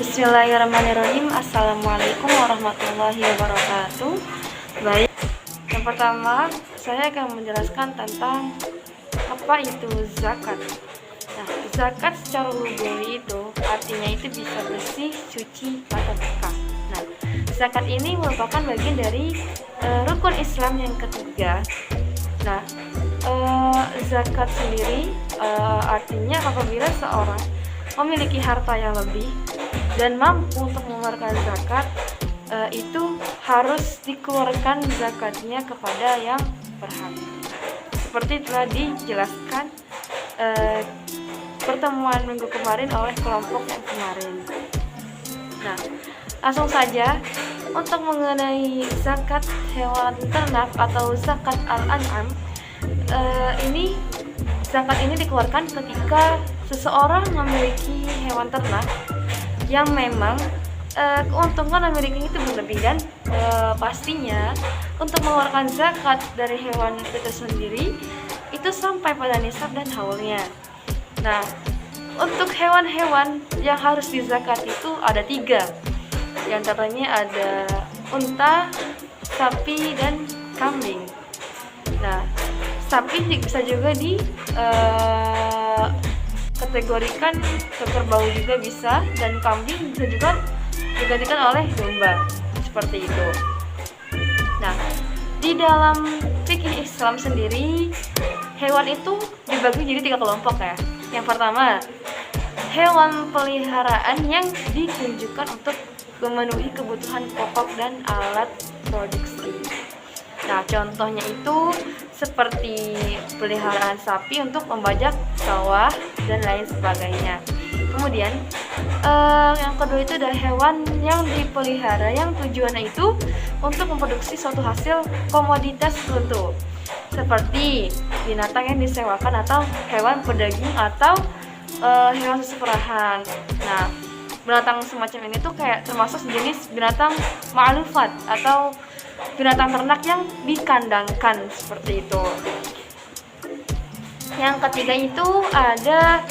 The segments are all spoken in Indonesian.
Bismillahirrahmanirrahim. Assalamualaikum warahmatullahi wabarakatuh. Baik, yang pertama saya akan menjelaskan tentang apa itu zakat. Nah, zakat secara lugawi itu artinya itu bisa bersih, suci, atau berkah. Nah, zakat ini merupakan bagian dari rukun Islam yang ketiga. Nah, zakat sendiri artinya apabila seorang memiliki harta yang lebih dan mampu untuk mengeluarkan zakat, itu harus dikeluarkan zakatnya kepada yang berhak. Seperti telah dijelaskan pertemuan minggu kemarin oleh kelompok yang kemarin. Nah, langsung saja untuk mengenai zakat hewan ternak atau zakat al-an'am, zakat ini dikeluarkan ketika seseorang memiliki hewan ternak yang memang keuntungan memiliki itu berlebih, dan pastinya untuk mengeluarkan zakat dari hewan itu sendiri itu sampai pada nisab dan haulnya. Nah, untuk hewan-hewan yang harus dizakat itu ada 3. Di antaranya ada unta, sapi, dan kambing. Nah, sapi bisa juga di kategorikan ke kerbau juga bisa, dan kambing bisa juga digantikan oleh domba, seperti itu. Nah, di dalam fikih Islam sendiri, hewan itu dibagi jadi 3 kelompok ya. Yang pertama, hewan peliharaan yang ditunjukkan untuk memenuhi kebutuhan pokok dan alat produksi. Nah, contohnya itu seperti peliharaan sapi untuk membajak sawah dan lain sebagainya. Kemudian yang kedua itu ada hewan yang dipelihara yang tujuannya itu untuk memproduksi suatu hasil komoditas tertentu, seperti binatang yang disewakan atau hewan pedaging atau hewan susu perahan. Nah, binatang semacam ini tuh kayak termasuk jenis binatang ma'lufat atau binatang ternak yang dikandangkan, seperti itu. Yang ketiga itu ada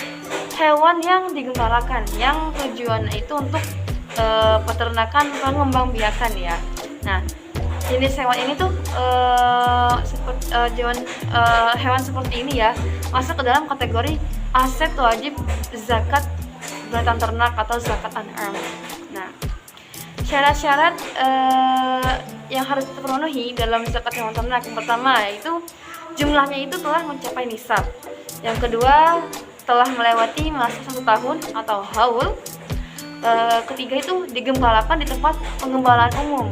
hewan yang digembalakan, yang tujuannya itu untuk peternakan pengembangbiakan ya. Nah, jenis hewan ini tuh hewan seperti ini ya masuk ke dalam kategori aset wajib zakat binatang ternak atau zakat an'am. Nah, syarat-syarat yang harus terpenuhi dalam zakat hewan ternak, yang pertama yaitu jumlahnya itu telah mencapai nisab. Yang kedua, telah melewati masa 1 tahun atau haul. Ketiga itu digembalakan di tempat pengembalaan umum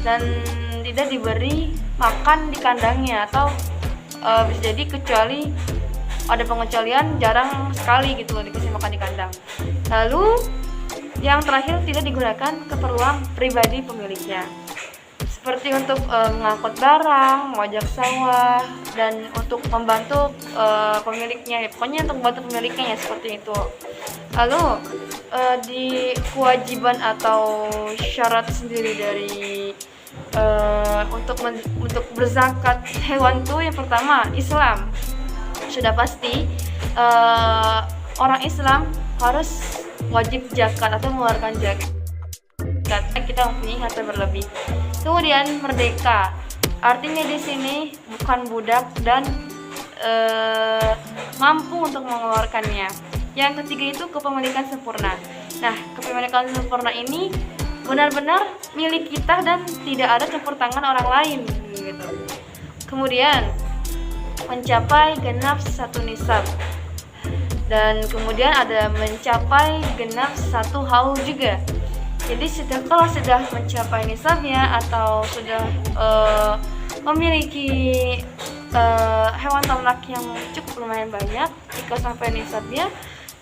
dan tidak diberi makan di kandangnya, atau bisa jadi kecuali ada pengecualian jarang sekali gitu loh dikasih makan di kandang. Lalu yang terakhir, tidak digunakan keperluan pribadi pemiliknya, seperti untuk mengangkut barang, mengajak sawah, dan untuk membantu pemiliknya. Pokoknya untuk membantu pemiliknya ya, seperti itu. Lalu di kewajiban atau syarat sendiri dari untuk berzakat hewan tuh, yang pertama Islam. Sudah pasti orang Islam harus wajib zakat atau mengeluarkan zakat. Kita mempunyai harta berlebih. Kemudian merdeka, artinya di sini bukan budak dan mampu untuk mengeluarkannya. Yang ketiga itu kepemilikan sempurna. Nah, kepemilikan sempurna ini benar-benar milik kita dan tidak ada campur tangan orang lain gitu. Kemudian mencapai genap 1 nisab, dan kemudian ada mencapai genap 1 haul juga. Jadi kalau sudah mencapai nisabnya atau sudah memiliki hewan ternak yang cukup lumayan banyak, jika sampai nisabnya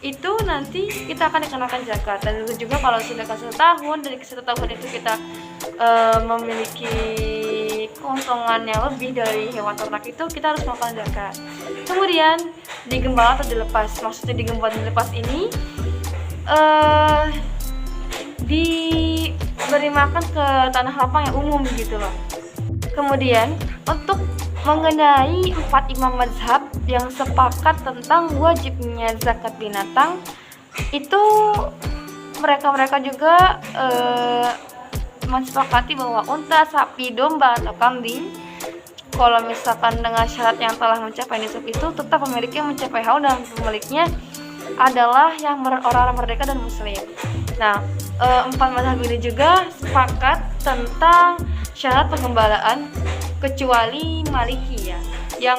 itu nanti kita akan dikenakan zakat. Dan itu juga kalau sudah ke 1 tahun, dari 1 tahun itu kita memiliki keuntungan yang lebih dari hewan ternak itu, kita harus melakukan zakat. Kemudian digembala atau dilepas. Maksudnya digembala dan dilepas ini diberi makan ke tanah lapang yang umum gitu loh. Kemudian untuk mengenai 4 imam mazhab yang sepakat tentang wajibnya zakat binatang, itu mereka juga mensepakati bahwa unta, sapi, domba atau kambing, kalau misalkan dengan syarat yang telah mencapai nisab itu, tetap pemiliknya mencapai haul dan pemiliknya adalah yang orang-orang merdeka dan muslim. Nah, 4 mazhab ini juga sepakat tentang syarat pengembalaan kecuali Maliki ya, yang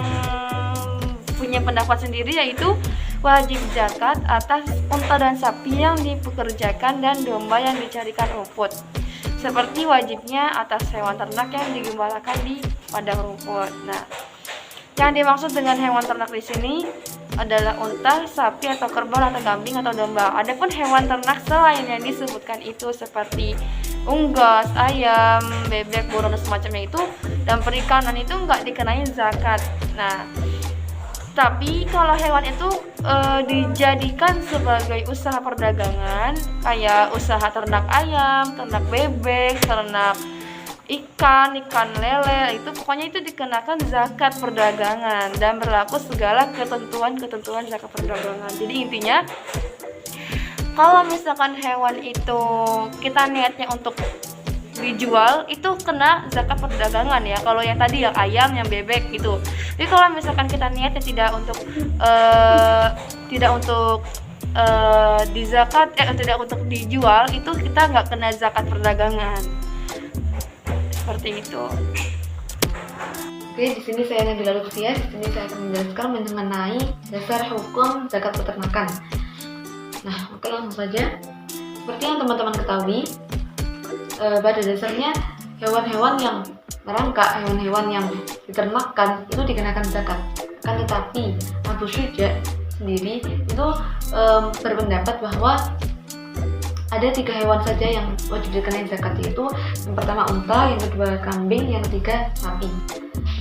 punya pendapat sendiri, yaitu wajib zakat atas unta dan sapi yang dipekerjakan dan domba yang dicarikan rumput, seperti wajibnya atas hewan ternak yang digembalakan di padang rumput. Nah, yang dimaksud dengan hewan ternak di sini adalah unta, sapi atau kerbau atau kambing atau domba. Adapun hewan ternak selain yang disebutkan itu seperti unggas, ayam, bebek, burung dan semacamnya itu, dan perikanan itu nggak dikenai zakat. Nah, tapi kalau hewan itu dijadikan sebagai usaha perdagangan, kayak usaha ternak ayam, ternak bebek, ternak ikan lele, itu pokoknya itu dikenakan zakat perdagangan dan berlaku segala ketentuan zakat perdagangan. Jadi intinya, kalau misalkan hewan itu kita niatnya untuk dijual, itu kena zakat perdagangan ya. Kalau yang tadi yang ayam, yang bebek gitu. Jadi kalau misalkan kita niatnya tidak untuk tidak untuk dijual, itu kita nggak kena zakat perdagangan. Seperti itu. Oke, di sini saya Nabila Lutfia. Di sini saya akan menjelaskan mengenai dasar hukum zakat peternakan. Nah, oke, langsung saja. Seperti yang teman-teman ketahui, pada dasarnya hewan-hewan yang merangkak, hewan-hewan yang diternakkan itu dikenakan zakat. Akan tetapi Abu Syuja sendiri itu berpendapat bahwa ada 3 hewan saja yang wajib dikenai zakat, yaitu yang pertama unta, yang kedua kambing, yang ketiga sapi.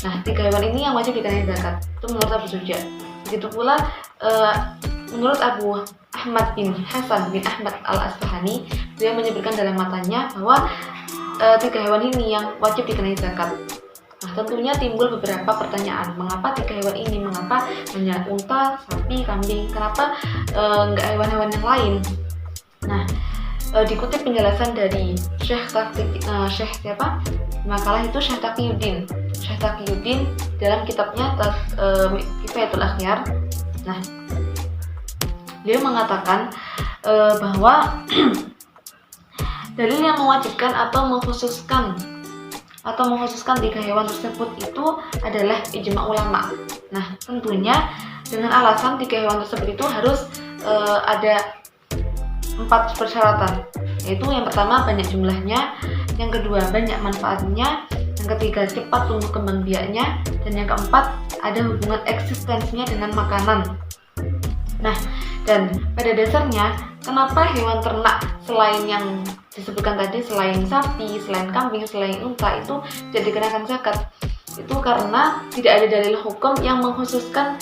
Nah, 3 hewan ini yang wajib dikenai zakat, itu menurut Abu Syuja. Begitu pula menurut Abu Ahmad bin Hasan bin Ahmad al-Asfahani, dia menyebutkan dalam matanya bahwa 3 hewan ini yang wajib dikenai zakat. Nah, tentunya timbul beberapa pertanyaan, mengapa 3 hewan ini, mengapa hanya unta, sapi, kambing, kenapa nggak hewan-hewan yang lain? Nah, dikutip penjelasan dari Syekh makalah itu Syekh Taqiyuddin dalam kitabnya Kifayatul Akhyar. Nah, dia mengatakan bahwa dalil yang mewajibkan atau mengkhususkan 3 hewan tersebut itu adalah ijma ulama. Nah, tentunya dengan alasan 3 hewan tersebut itu harus ada 4 persyaratan, yaitu yang pertama banyak jumlahnya, yang kedua banyak manfaatnya, yang ketiga cepat tumbuh kembang biaknya, dan yang keempat ada hubungan eksistensinya dengan makanan. Nah, dan pada dasarnya kenapa hewan ternak selain yang disebutkan tadi, selain sapi, selain kambing, selain unta itu tidak dikenakan zakat? Itu karena tidak ada dalil hukum yang mengkhususkan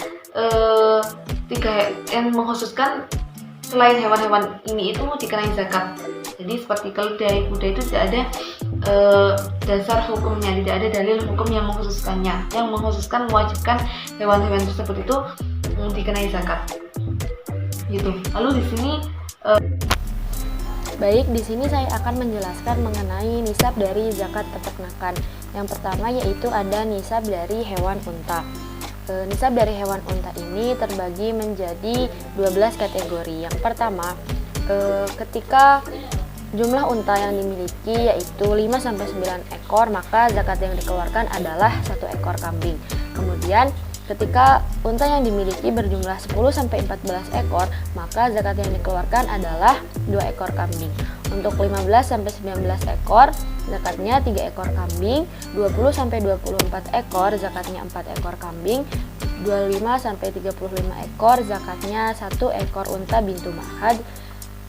selain hewan-hewan ini itu dikenai zakat. Jadi seperti keledai, kuda itu tidak ada dasar hukumnya, tidak ada dalil hukum yang mengkhususkannya, yang mengkhususkan mewajibkan hewan-hewan tersebut itu dikenai zakat. Gitu. Lalu di sini Baik, di sini saya akan menjelaskan mengenai nisab dari zakat peternakan. Yang pertama yaitu ada nisab dari hewan unta. Nisab dari hewan unta ini terbagi menjadi 12 kategori. Yang pertama, ketika jumlah unta yang dimiliki yaitu 5-9 ekor, maka zakat yang dikeluarkan adalah 1 ekor kambing. Kemudian ketika unta yang dimiliki berjumlah 10-14 ekor, maka zakat yang dikeluarkan adalah 2 ekor kambing. Untuk 15-19 ekor, zakatnya 3 ekor kambing. 20-24 ekor, zakatnya 4 ekor kambing. 25-35 ekor, zakatnya 1 ekor unta bintu ma'had.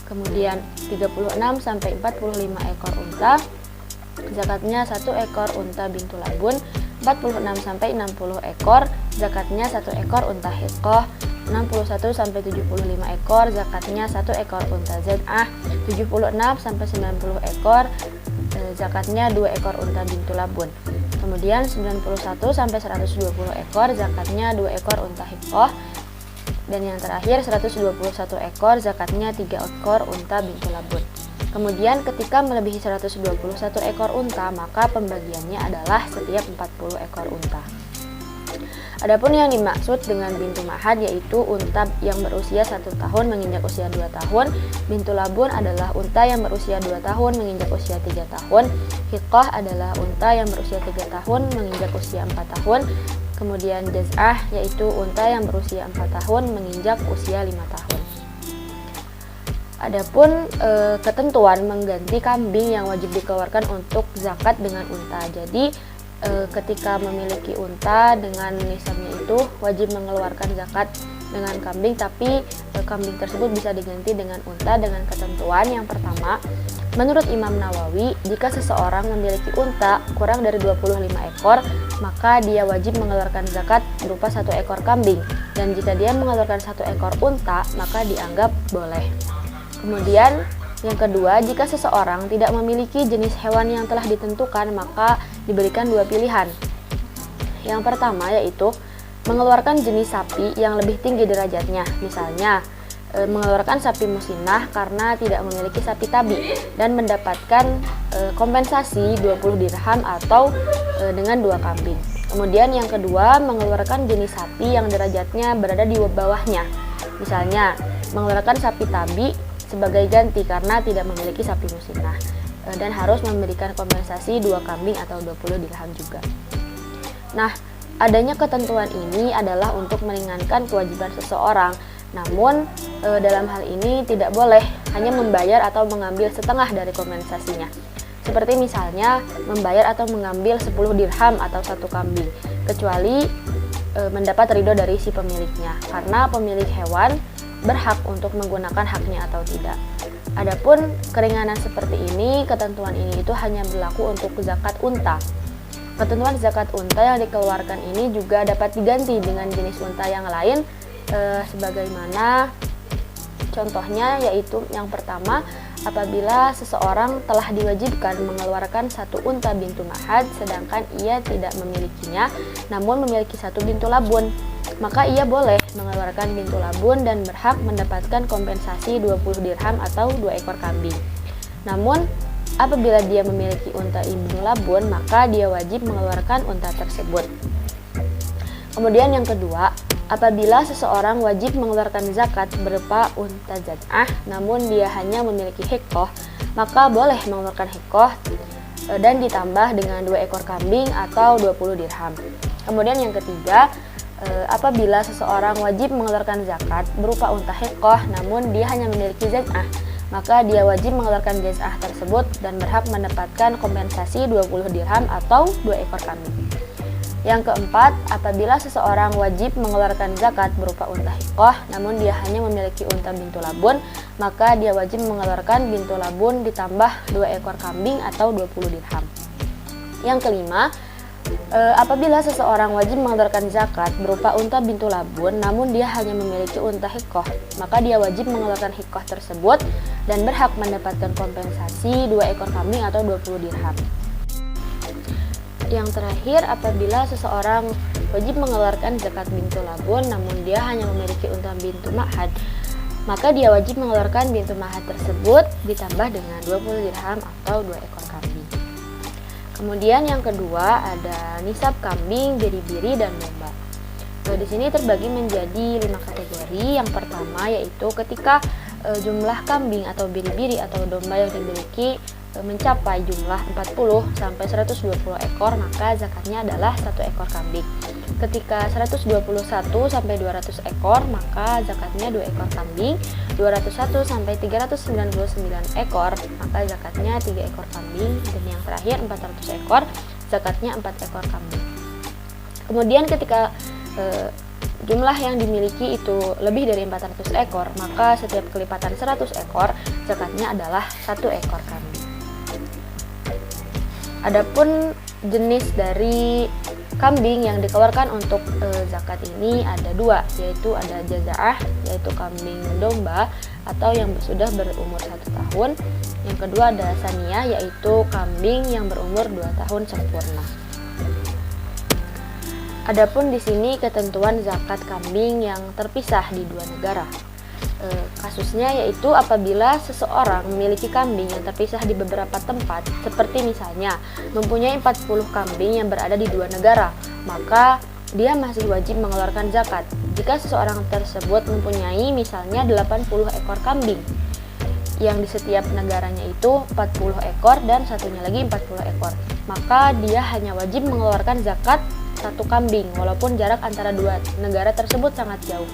Kemudian 36-45 ekor unta, zakatnya 1 ekor unta bintu labun. 46-60 ekor, zakatnya 1 ekor unta hiqah. 61-75 ekor, zakatnya 1 ekor unta zad'ah. 76-90 ekor, zakatnya 2 ekor unta bintu labun. Kemudian 91-120 ekor, zakatnya 2 ekor unta hiqah. Dan yang terakhir 121 ekor, zakatnya 3 ekor unta bintu labun. Kemudian ketika melebihi 121 ekor unta, maka pembagiannya adalah setiap 40 ekor unta. Adapun yang dimaksud dengan bintu mahad yaitu unta yang berusia 1 tahun menginjak usia 2 tahun. Bintu labun adalah unta yang berusia 2 tahun menginjak usia 3 tahun. Hiqah adalah unta yang berusia 3 tahun menginjak usia 4 tahun. Kemudian jaz'ah yaitu unta yang berusia 4 tahun menginjak usia 5 tahun. Adapun ketentuan mengganti kambing yang wajib dikeluarkan untuk zakat dengan unta. Jadi ketika memiliki unta dengan nisabnya itu wajib mengeluarkan zakat dengan kambing, tapi kambing tersebut bisa diganti dengan unta dengan ketentuan yang pertama. Menurut Imam Nawawi, jika seseorang memiliki unta kurang dari 25 ekor, maka dia wajib mengeluarkan zakat berupa 1 ekor kambing, dan jika dia mengeluarkan 1 ekor unta, maka dianggap boleh. Kemudian yang kedua, jika seseorang tidak memiliki jenis hewan yang telah ditentukan, maka diberikan 2 pilihan. Yang pertama yaitu mengeluarkan jenis sapi yang lebih tinggi derajatnya, misalnya mengeluarkan sapi musinah karena tidak memiliki sapi tabi dan mendapatkan kompensasi 20 dirham atau dengan 2 kambing. Kemudian yang kedua, mengeluarkan jenis sapi yang derajatnya berada di bawahnya, misalnya mengeluarkan sapi tabi sebagai ganti karena tidak memiliki sapi musinah dan harus memberikan kompensasi 2 kambing atau 20 dirham juga. Nah, adanya ketentuan ini adalah untuk meringankan kewajiban seseorang. Namun dalam hal ini tidak boleh hanya membayar atau mengambil setengah dari kompensasinya. Seperti misalnya membayar atau mengambil 10 dirham atau 1 kambing, kecuali mendapat ridho dari si pemiliknya, karena pemilik hewan berhak untuk menggunakan haknya atau tidak. Adapun keringanan seperti ini, ketentuan ini itu hanya berlaku untuk zakat unta. Ketentuan zakat unta yang dikeluarkan ini juga dapat diganti dengan jenis unta yang lain, sebagaimana contohnya yaitu yang pertama, apabila seseorang telah diwajibkan mengeluarkan 1 unta bintu mahad sedangkan ia tidak memilikinya namun memiliki 1 bintu labun, maka ia boleh mengeluarkan bintu labun dan berhak mendapatkan kompensasi 20 dirham atau 2 ekor kambing. Namun apabila dia memiliki unta ibnu labun, maka dia wajib mengeluarkan unta tersebut. Kemudian yang kedua, apabila seseorang wajib mengeluarkan zakat berupa unta jaz'ah namun dia hanya memiliki hiqah, maka boleh mengeluarkan hiqah dan ditambah dengan 2 ekor kambing atau 20 dirham. Kemudian yang ketiga, apabila seseorang wajib mengeluarkan zakat berupa unta hiqah namun dia hanya memiliki jaz'ah, maka dia wajib mengeluarkan jaz'ah tersebut dan berhak mendapatkan kompensasi 20 dirham atau 2 ekor kambing. Yang keempat, apabila seseorang wajib mengeluarkan zakat berupa unta hiqah namun dia hanya memiliki unta bintu labun, maka dia wajib mengeluarkan bintu labun ditambah 2 ekor kambing atau 20 dirham. Yang kelima, apabila seseorang wajib mengeluarkan zakat berupa unta bintu labun namun dia hanya memiliki unta hiqah, maka dia wajib mengeluarkan hiqah tersebut dan berhak mendapatkan kompensasi 2 ekor kambing atau 20 dirham. Yang terakhir, apabila seseorang wajib mengeluarkan zakat bintu labun namun dia hanya memiliki unta bintu mahad, maka dia wajib mengeluarkan bintu mahad tersebut ditambah dengan 20 dirham atau 2 ekor kambing. Kemudian yang kedua ada nisab kambing, biri-biri, dan domba. Di sini terbagi menjadi 5 kategori. Yang pertama yaitu ketika jumlah kambing atau biri-biri atau domba yang dimiliki mencapai jumlah 40 sampai 120 ekor, maka zakatnya adalah 1 ekor kambing. Ketika 121 sampai 200 ekor, maka zakatnya 2 ekor kambing. 201 sampai 399 ekor, maka zakatnya 3 ekor kambing. Dan yang terakhir 400 ekor, zakatnya 4 ekor kambing. Kemudian ketika jumlah yang dimiliki itu lebih dari 400 ekor, maka setiap kelipatan 100 ekor, zakatnya adalah 1 ekor kambing. Adapun jenis dari kambing yang dikeluarkan untuk zakat ini ada 2, yaitu ada jaza'ah, yaitu kambing domba atau yang sudah berumur 1 tahun. Yang kedua ada saniyah, yaitu kambing yang berumur 2 tahun sempurna. Adapun di sini ketentuan zakat kambing yang terpisah di dua negara. Kasusnya yaitu apabila seseorang memiliki kambing yang terpisah di beberapa tempat, seperti misalnya mempunyai 40 kambing yang berada di dua negara, maka dia masih wajib mengeluarkan zakat. Jika seseorang tersebut mempunyai misalnya 80 ekor kambing, yang di setiap negaranya itu 40 ekor dan satunya lagi 40 ekor, maka dia hanya wajib mengeluarkan zakat satu kambing walaupun jarak antara dua negara tersebut sangat jauh.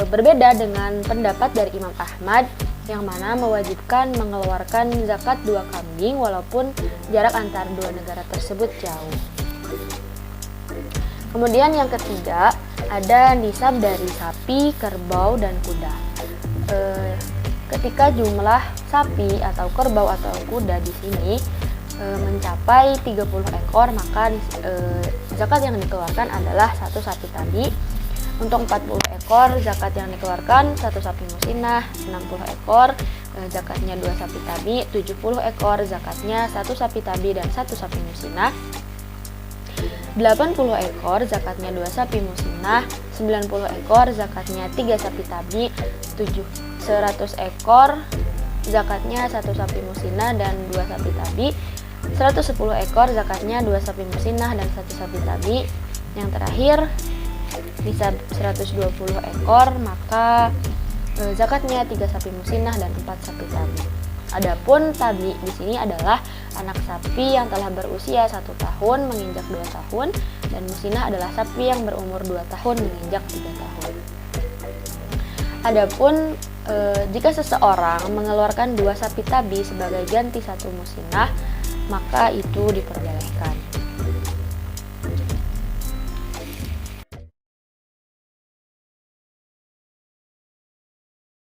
Berbeda dengan pendapat dari Imam Ahmad yang mana mewajibkan mengeluarkan zakat dua kambing walaupun jarak antara dua negara tersebut jauh. Kemudian yang ketiga ada nisab dari sapi, kerbau, dan kuda. Ketika jumlah sapi atau kerbau atau kuda di sini mencapai 30 ekor, maka zakat yang dikeluarkan adalah satu sapi tadi. Untuk 40 ekor zakat yang dikeluarkan satu sapi musinah, 60 ekor zakatnya dua sapi tabi, 70 ekor zakatnya satu sapi tabi dan satu sapi musinah, 80 ekor zakatnya dua sapi musinah, 90 ekor zakatnya tiga sapi tabi, 100 ekor zakatnya satu sapi musinah dan dua sapi tabi, 110 ekor zakatnya dua sapi musinah dan satu sapi tabi. Yang terakhir nisab 120 ekor, maka zakatnya 3 sapi musinah dan 4 sapi tabi. Adapun tabi di sini adalah anak sapi yang telah berusia 1 tahun menginjak 2 tahun dan musinah adalah sapi yang berumur 2 tahun menginjak 3 tahun. Adapun jika seseorang mengeluarkan 2 sapi tabi sebagai ganti 1 musinah, maka itu diperbolehkan.